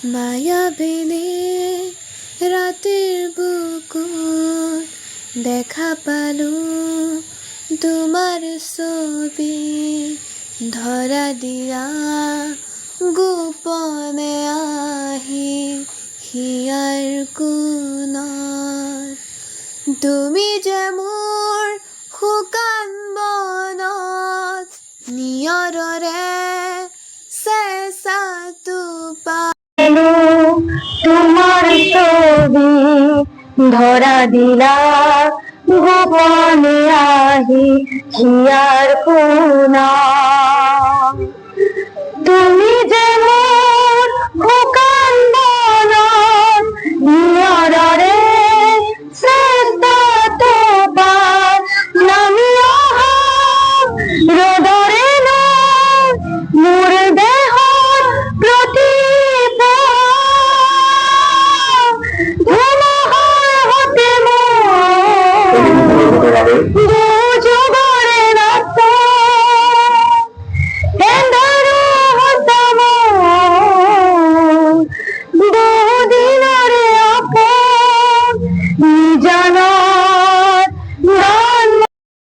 মায়াবিনী রাতের বুকুত দেখা পালো তোমার ছবি, ধরা দিয়া গোপনে আহি হিয়াৰ কোণত। তুমি যে মোৰ শুকান বনত নিয়ৰৰে চেঁচাটো তোমার ছবি ধরা দিলা গোপনে আহি হিয়ার কোণা। তুমি যে